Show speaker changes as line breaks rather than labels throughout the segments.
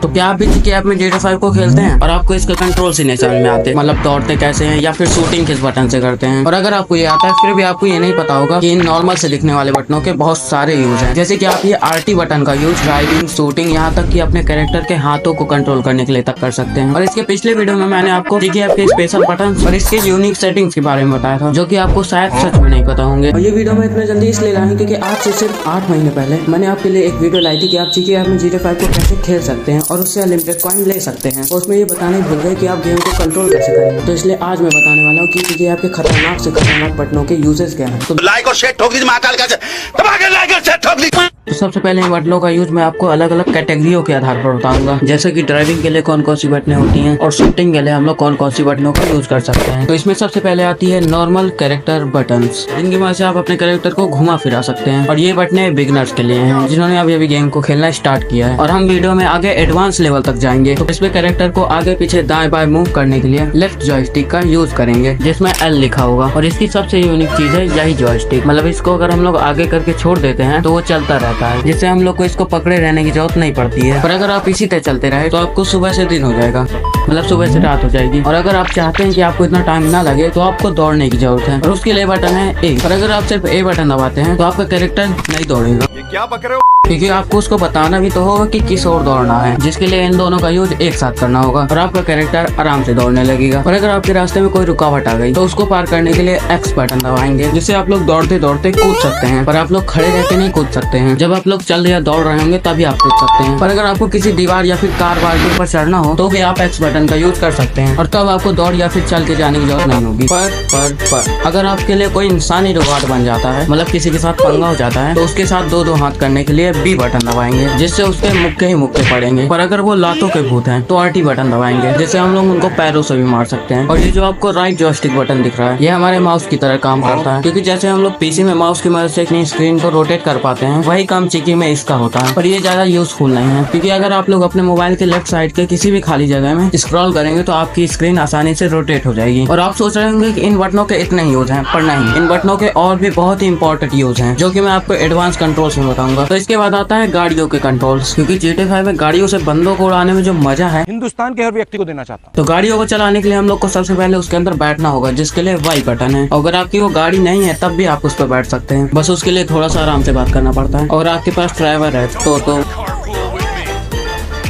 तो क्या आप भी GTA ऐप में GTA 5 को खेलते हैं और आपको इसके कंट्रोल से नहीं समझ में आते, मतलब दौड़ते कैसे हैं या फिर शूटिंग किस बटन से करते हैं। और अगर आपको ये आता है फिर भी आपको ये नहीं पता होगा कि इन नॉर्मल से दिखने वाले बटनों के बहुत सारे यूज हैं। जैसे कि आप ये RT बटन का यूज ड्राइविंग, शूटिंग, यहाँ तक कि अपने कैरेक्टर के हाथों को कंट्रोल करने के लिए तक कर सकते हैं। और इसके पिछले वीडियो में मैंने आपको GTA ऐप के स्पेशल बटन और इसके यूनिक सेटिंग्स के बारे में बताया था, जो कि आपको शायद सच में नहीं पता होंगे। और ये वीडियो मैं इतना जल्दी इसलिए लाया क्योंकि आज से सिर्फ 8 महीने पहले मैंने आपके लिए एक वीडियो लाई थी कि आप GTA ऐप में GTA 5 को कैसे खेल सकते हैं और उससे अनलिमिटेड कॉइन ले सकते हैं। और उसमें ये बताने भूल गए कि आप गेम को कंट्रोल कैसे करेंगे। तो इसलिए आज मैं बताने वाला हूँ कि GTA ऐप के खतरनाक से खतरनाक बटनों के यूजेस क्या हैं। तो
लाइक और शेयर ठोक दीजिए महाकाल का लाइक और शेयर ठोक दीजिए।
तो सबसे पहले इन बटनों का यूज मैं आपको अलग अलग कैटेगरियों के आधार पर बताऊंगा, जैसे कि ड्राइविंग के लिए कौन कौन सी बटनें होती हैं और शूटिंग के लिए हम लोग कौन कौन सी बटनों का यूज कर सकते हैं। तो इसमें सबसे पहले आती है नॉर्मल कैरेक्टर बटन्स, जिनकी मदद से आप अपने कैरेक्टर को घुमा फिरा सकते हैं। और ये बटनें बिगनर्स के लिए हैं, जिन्होंने अभी अभी गेम को खेलना स्टार्ट किया है। और हम वीडियो में आगे एडवांस लेवल तक जाएंगे। तो इसमें कैरेक्टर को आगे पीछे दाएं बाएं मूव करने के लिए लेफ्ट जॉयस्टिक का यूज करेंगे, जिसमें L लिखा होगा। और इसकी सबसे यूनिक चीज है यही जॉयस्टिक, मतलब इसको अगर हम लोग आगे करके छोड़ देते हैं तो वो चलता रहता है, जिससे हम लोग को इसको पकड़े रहने की जरूरत नहीं पड़ती है। पर अगर आप इसी तरह चलते रहे तो आपको सुबह से दिन हो जाएगा, मतलब सुबह से रात हो जाएगी। और अगर आप चाहते हैं कि आपको इतना टाइम ना लगे तो आपको दौड़ने की जरूरत है, और उसके लिए बटन है A। और अगर आप सिर्फ A बटन दबाते हैं तो आपका कैरेक्टर नहीं दौड़ेगा।
ये क्या पकड़े हो?
क्योंकि आपको उसको बताना भी तो होगा कि किस ओर दौड़ना है, जिसके लिए इन दोनों का यूज एक साथ करना होगा और आपका कैरेक्टर आराम से दौड़ने लगेगा। और अगर आपके रास्ते में कोई रुकावट आ गई तो उसको पार करने के लिए X बटन दबाएंगे, जिससे आप लोग दौड़ते दौड़ते कूद सकते हैं। पर आप लोग खड़े रह के नहीं कूद सकते हैं, जब आप लोग चल या दौड़ रहे होंगे तभी आप कूद सकते हैं। पर अगर आपको किसी दीवार या फिर कार वार के ऊपर चढ़ना हो तो भी आप X बटन का यूज कर सकते हैं, और तब आपको दौड़ या फिर चल के जाने की जरूरत नहीं होगी। पर अगर आपके लिए कोई इंसानी रुकावट बन जाता है, मतलब किसी के साथ पंगा हो जाता है, तो उसके साथ दो हाथ करने के लिए B बटन दबाएंगे, जिससे उसके मुक्के ही मुक्के पड़ेंगे। पर अगर वो लातों के भूत हैं तो RT बटन दबाएंगे, जिससे हम लोग उनको पैरों से भी मार सकते हैं। और ये जो आपको राइट जॉयस्टिक बटन दिख रहा है, ये हमारे माउस की तरह काम करता है, क्योंकि जैसे हम लोग PC में माउस की मदद से अपनी स्क्रीन को रोटेट कर पाते हैं, वही काम चिकी में इसका होता है। पर ये ज्यादा यूजफुल नहीं है, क्योंकि अगर आप लोग अपने मोबाइल के लेफ्ट साइड के किसी भी खाली जगह में स्क्रॉल करेंगे तो आपकी स्क्रीन आसानी से रोटेट हो जाएगी। और आप सोच रहे होंगे कि इन बटनों के इतने यूज हैं, पर नहीं, इन बटनों के और भी बहुत ही इंपॉर्टेंट यूज हैं, जो कि मैं आपको एडवांस कंट्रोल्स में बताऊंगा। तो इसके बाद आता है गाड़ियों के कंट्रोल्स, क्योंकि GTA 5 में गाड़ियों से बंदों को उड़ाने में जो मजा है
हिंदुस्तान के हर व्यक्ति को देना चाहता हूँ।
तो गाड़ियों को चलाने के लिए हम लोग को सबसे पहले उसके अंदर बैठना होगा, जिसके लिए Y बटन है। अगर आपकी वो गाड़ी नहीं है तब भी आप उस पर बैठ सकते हैं, बस उसके लिए थोड़ा सा आराम से बात करना पड़ता है। और आपके पास ड्राइवर है तो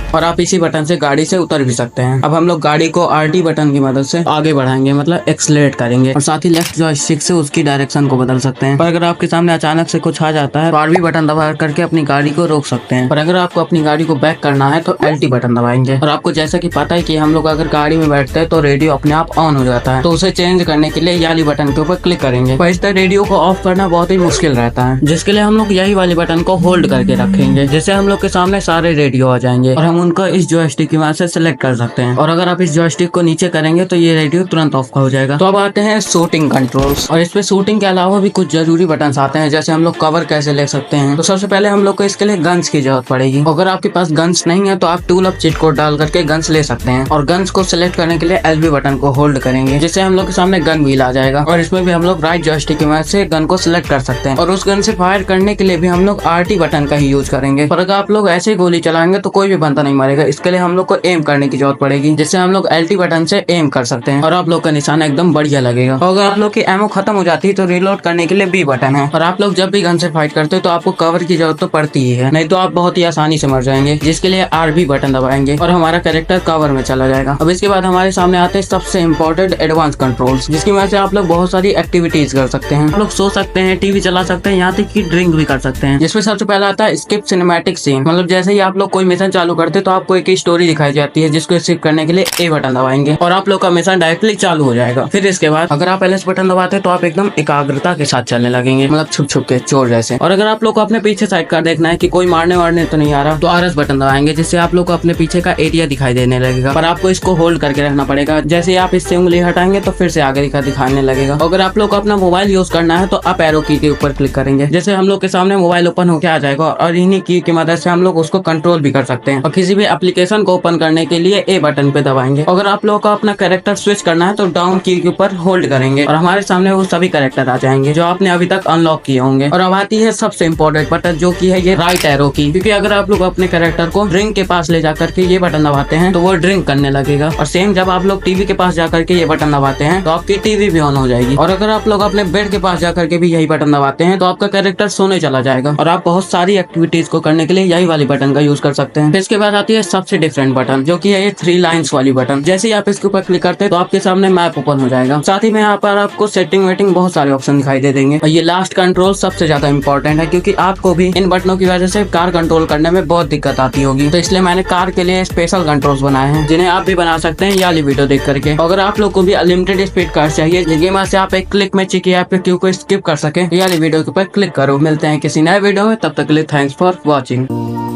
और आप इसी बटन से गाड़ी से उतर भी सकते हैं। अब हम लोग गाड़ी को RT बटन की मदद से आगे बढ़ाएंगे, मतलब एक्सलेट करेंगे, और साथ ही लेफ्ट जॉयस्टिक से उसकी डायरेक्शन को बदल सकते हैं। पर अगर आपके सामने अचानक से कुछ आ जाता है तो RB बटन दबा करके अपनी गाड़ी को रोक सकते हैं। पर अगर आपको अपनी गाड़ी को बैक करना है तो LT बटन दबाएंगे। और आपको जैसा कि पता है कि हम लोग अगर गाड़ी में बैठते हैं तो रेडियो अपने आप ऑन हो जाता है, तो उसे चेंज करने के लिए याली बटन के ऊपर क्लिक करेंगे। पर इस तरह रेडियो को ऑफ करना बहुत ही मुश्किल रहता है, जिसके लिए हम लोग यही वाली बटन को होल्ड करके रखेंगे, जिससे हम लोग के सामने सारे रेडियो आ जाएंगे और हम उनको इस जॉयस्टिक की मदद से सिलेक्ट कर सकते हैं। और अगर आप इस जॉयस्टिक को नीचे करेंगे तो ये रेडियो तुरंत ऑफ हो जाएगा। तो अब आते हैं शूटिंग कंट्रोल्स, और इसमें शूटिंग के अलावा भी कुछ जरूरी बटन्स आते हैं, जैसे हम लोग कवर कैसे ले सकते हैं। तो सबसे पहले हम लोग को इसके लिए गन्स की जरूरत पड़ेगी। अगर आपके पास गन्स नहीं है तो आप टूल अप चीट कोड डाल करके गन्स ले सकते हैं। और गन्स को सिलेक्ट करने के लिए LB बटन को होल्ड करेंगे, जिससे हम लोग के सामने गन व्हील आ जाएगा, और इसमें भी हम लोग राइट जॉयस्टिक की मदद से गन को सिलेक्ट कर सकते हैं। और उस गन से फायर करने के लिए भी हम लोग RT बटन का ही यूज करेंगे। पर अगर आप लोग ऐसे ही गोली चलाएंगे तो कोई भी बंदा नहीं मारेगा, इसके लिए हम लोग को एम करने की जरूरत पड़ेगी, जिससे हम लोग LT बटन से एम कर सकते हैं और आप लोग का निशाना एकदम बढ़िया लगेगा। और अगर आप लोग की एमो खत्म हो जाती है तो रीलोड करने के लिए B बटन है। और आप लोग जब भी गन से फाइट करते हो तो आपको कवर की जरूरत तो पड़ती ही है, नहीं तो आप बहुत ही आसानी से मर जाएंगे, जिसके लिए RB बटन दबाएंगे और हमारा कैरेक्टर कवर में चला जाएगा। अब इसके बाद हमारे सामने आते हैं सबसे इंपॉर्टेंट एडवांस कंट्रोल्स, जिसकी वजह से आप लोग बहुत सारी एक्टिविटीज कर सकते हैं। आप लोग सो सकते हैं, टीवी चला सकते हैं, यहाँ तक कि ड्रिंक भी कर सकते हैं। जिसमें सबसे पहला आता है स्किप सिनेमैटिक सीन, मतलब जैसे ही आप लोग कोई मिशन चालू करते तो आपको एक स्टोरी दिखाई जाती है, जिसको स्किप करने के लिए A बटन दबाएंगे और आप लोग का मिशन डायरेक्टली चालू हो जाएगा। फिर इसके बाद अगर आप LS बटन दबाते हैं तो आप एकदम एकाग्रता के साथ चलने लगेंगे, मतलब छुप छुप के चोर जैसे। और अगर आप लोग को अपने पीछे साइड का देखना है कि कोई मारने वारने तो नहीं आ रहा, तो RS बटन दबाएंगे, जिससे आप लोग को अपने पीछे का एरिया दिखाई देने लगेगा। पर आपको इसको होल्ड करके रखना पड़ेगा, जैसे आप इससे उंगली हटाएंगे तो फिर से आगे दिखाने लगेगा। अगर आप लोग को अपना मोबाइल यूज करना है तो अप एरो की के ऊपर क्लिक करेंगे, जैसे हम लोग के सामने मोबाइल ओपन हो के आ जाएगा, और इन्हीं की मदद से हम लोग उसको कंट्रोल भी कर सकते हैं। और किसी भी एप्लीकेशन को ओपन करने के लिए ए बटन पे दबाएंगे। अगर आप लोगों को अपना कैरेक्टर स्विच करना है तो डाउन की के ऊपर होल्ड करेंगे और हमारे सामने वो सभी कैरेक्टर आ जाएंगे जो आपने अभी तक अनलॉक किए होंगे। और अब आती है सबसे इम्पोर्टेंट बटन जो की है ये राइट एरो की, क्योंकि अगर आप लोग अपने कैरेक्टर को ड्रिंक के पास ले जाकर के ये बटन दबाते हैं तो वो ड्रिंक करने लगेगा। और सेम जब आप लोग टीवी के पास जाकर के ये बटन दबाते हैं तो आपकी टीवी भी ऑन हो जाएगी। और अगर आप लोग अपने बेड के पास जाकर के भी यही बटन दबाते हैं तो आपका कैरेक्टर सोने चला जाएगा और आप बहुत सारी एक्टिविटीज को करने के लिए यही वाली बटन का यूज कर सकते हैं। इसके बाद आती है सबसे डिफरेंट बटन जो की है ये 3 लाइन्स वाली बटन। जैसे ही आप इसके ऊपर क्लिक करते हैं तो आपके सामने मैप ओपन हो जाएगा। साथ ही में यहाँ पर आपको सेटिंग वेटिंग बहुत सारे ऑप्शन दिखाई दे देंगे। और ये लास्ट कंट्रोल सबसे ज्यादा इंपॉर्टेंट है क्योंकि आपको भी इन बटनों की वजह से कार कंट्रोल करने में बहुत दिक्कत आती होगी, तो इसलिए मैंने कार के लिए स्पेशल कंट्रोल्स बनाए हैं जिन्हें आप भी बना सकते हैं ये वाली वीडियो देख करके। अगर आप लोग को भी अनलिमिटेड स्पीड कार चाहिए जिसमें से आप एक क्लिक में चिकी ऐप के क्यू को स्किप कर सके, ये वाली वीडियो के ऊपर क्लिक करो। मिलते हैं किसी नए वीडियो में, तब तक के लिए थैंक्स फॉर वॉचिंग।